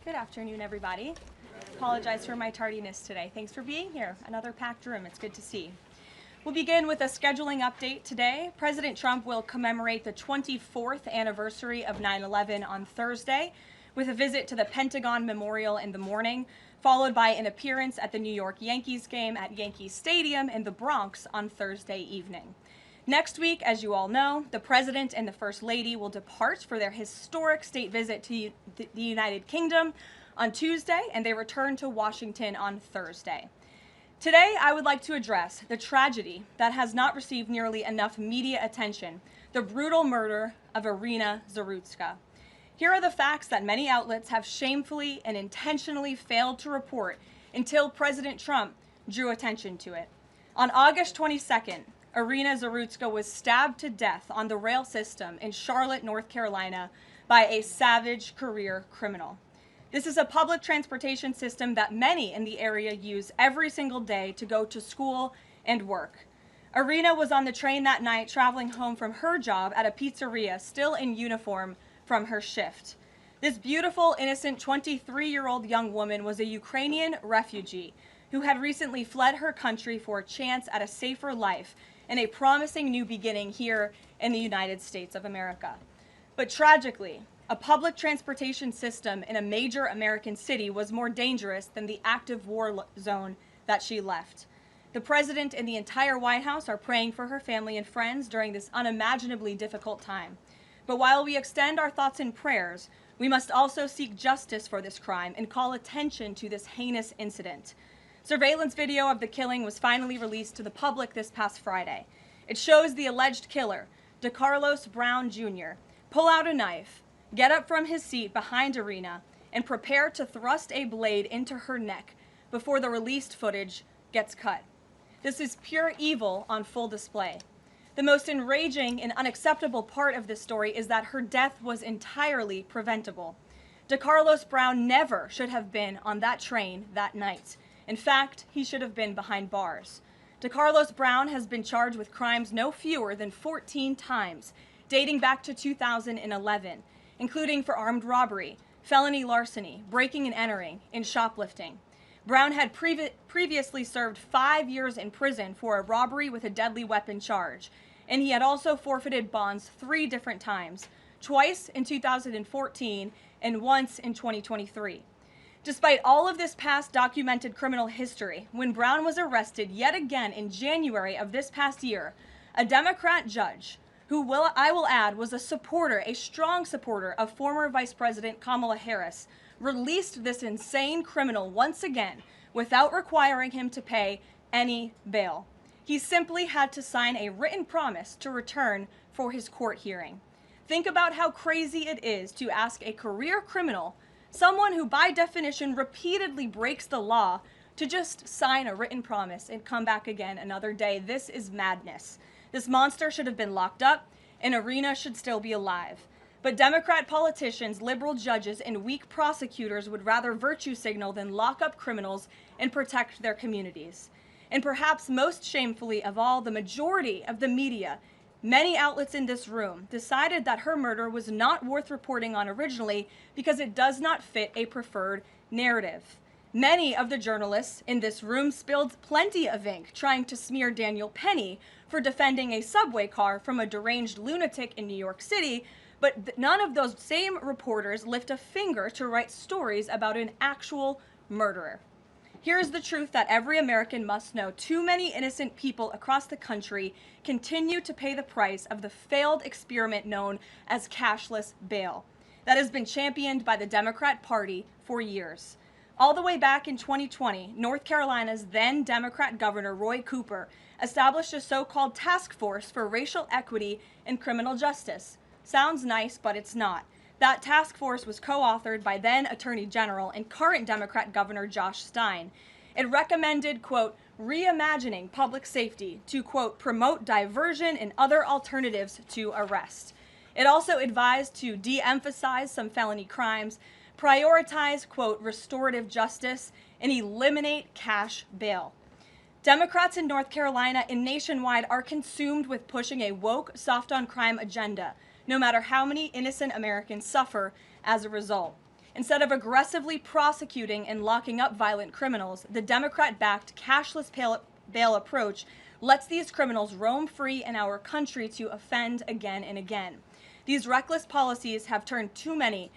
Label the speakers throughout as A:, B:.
A: Good afternoon, everybody. Apologize for my tardiness today. Thanks for being here. Another packed room. It's good to see. We'll begin with a scheduling update today. President Trump will commemorate the 24th anniversary of 9/11 on Thursday with a visit to the Pentagon Memorial in the morning, followed by an appearance at the New York Yankees game at Yankee Stadium in the Bronx on Thursday evening. Next week, as you all know, the President and the First Lady will depart for their historic state visit to the United Kingdom on Tuesday, and they return to Washington on Thursday. Today, I would like to address the tragedy that has not received nearly enough media attention, the brutal murder of Iryna Zarutska. Here are the facts that many outlets have shamefully and intentionally failed to report until President Trump drew attention to it. On August 22nd, Iryna Zarutska was stabbed to death on the rail system in Charlotte, North Carolina, by a savage career criminal. This is a public transportation system that many in the area use every single day to go to school and work. Iryna was on the train that night traveling home from her job at a pizzeria, still in uniform from her shift. This beautiful, innocent 23-year-old young woman was a Ukrainian refugee who had recently fled her country for a chance at a safer life and a promising new beginning here in the United States of America. But tragically, a public transportation system in a major American city was more dangerous than the active war zone that she left. The President and the entire White House are praying for her family and friends during this unimaginably difficult time. But while we extend our thoughts and prayers, we must also seek justice for this crime and call attention to this heinous incident. Surveillance video of the killing was finally released to the public this past Friday. It shows the alleged killer, Decarlos Brown Jr., pull out a knife, get up from his seat behind Iryna, and prepare to thrust a blade into her neck before the released footage gets cut. This is pure evil on full display. The most enraging and unacceptable part of this story is that her death was entirely preventable. Decarlos Brown never should have been on that train that night. In fact, he should have been behind bars. Decarlos Brown has been charged with crimes no fewer than 14 times, dating back to 2011, including for armed robbery, felony larceny, breaking and entering, and shoplifting. Brown had previously served 5 years in prison for a robbery with a deadly weapon charge, and he had also forfeited bonds 3 different times, twice in 2014 and once in 2023. Despite all of this past documented criminal history, when Brown was arrested yet again in January of this past year, a Democrat judge, who I will add was a strong supporter of former Vice President Kamala Harris, released this insane criminal once again without requiring him to pay any bail. He simply had to sign a written promise to return for his court hearing. Think about how crazy it is to ask a career criminal, someone who by definition repeatedly breaks the law, to just sign a written promise and come back again another day. This is madness. This monster should have been locked up, and Iryna should still be alive. But Democrat politicians, liberal judges, and weak prosecutors would rather virtue signal than lock up criminals and protect their communities. And perhaps most shamefully of all, the majority of the media, many outlets in this room, decided that her murder was not worth reporting on originally because it does not fit a preferred narrative. Many of the journalists in this room spilled plenty of ink trying to smear Daniel Penny for defending a subway car from a deranged lunatic in New York City, but none of those same reporters lift a finger to write stories about an actual murderer. Here's the truth that every American must know. Too many innocent people across the country continue to pay the price of the failed experiment known as cashless bail that has been championed by the Democrat Party for years. All the way back in 2020, North Carolina's then Democrat Governor Roy Cooper established a so-called task force for racial equity and criminal justice. Sounds nice, but it's not. That task force was co-authored by then Attorney General and current Democrat Governor Josh Stein. It recommended, quote, reimagining public safety to, quote, promote diversion and other alternatives to arrest. It also advised to de-emphasize some felony crimes, prioritize, quote, restorative justice, and eliminate cash bail. Democrats in North Carolina and nationwide are consumed with pushing a woke, soft-on-crime agenda, no matter how many innocent Americans suffer as a result. Instead of aggressively prosecuting and locking up violent criminals, the Democrat-backed cashless bail approach lets these criminals roam free in our country to offend again and again. These reckless policies have turned too many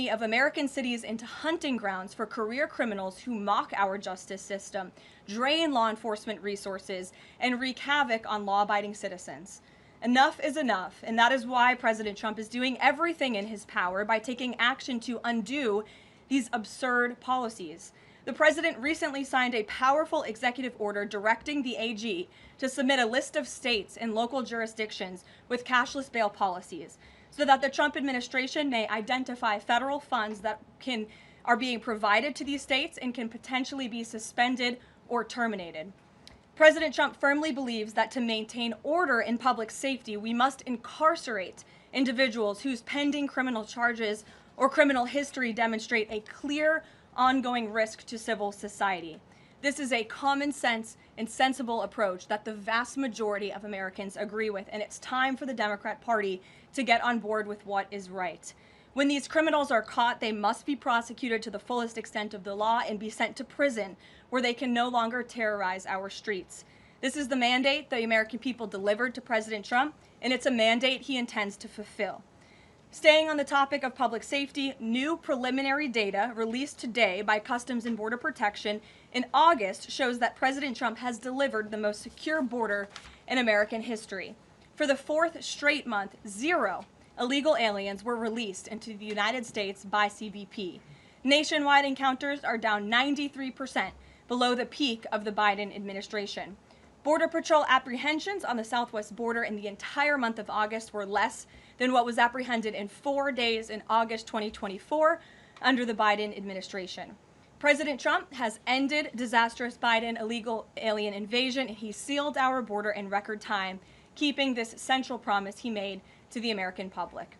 A: of American cities into hunting grounds for career criminals who mock our justice system, drain law enforcement resources, and wreak havoc on law-abiding citizens. Enough is enough, and that is why President Trump is doing everything in his power by taking action to undo these absurd policies. The president recently signed a powerful executive order directing the AG to submit a list of states and local jurisdictions with cashless bail policies so that the Trump administration may identify federal funds that are being provided to these states and can potentially be suspended or terminated. President Trump firmly believes that to maintain order in public safety, we must incarcerate individuals whose pending criminal charges or criminal history demonstrate a clear, ongoing risk to civil society. This is a common sense and sensible approach that the vast majority of Americans agree with, and it's time for the Democrat Party to get on board with what is right. When these criminals are caught, they must be prosecuted to the fullest extent of the law and be sent to prison, where they can no longer terrorize our streets. This is the mandate the American people delivered to President Trump, and it's a mandate he intends to fulfill. Staying on the topic of public safety, new preliminary data released today by Customs and Border Protection in August shows that President Trump has delivered the most secure border in American history. For the fourth straight month, 0 illegal aliens were released into the United States by CBP. Nationwide encounters are down 93%, below the peak of the Biden administration. Border Patrol apprehensions on the southwest border in the entire month of August were less than what was apprehended in 4 days in August 2024 under the Biden administration. President Trump has ended disastrous Biden illegal alien invasion, and he sealed our border in record time, keeping this central promise he made to the American public.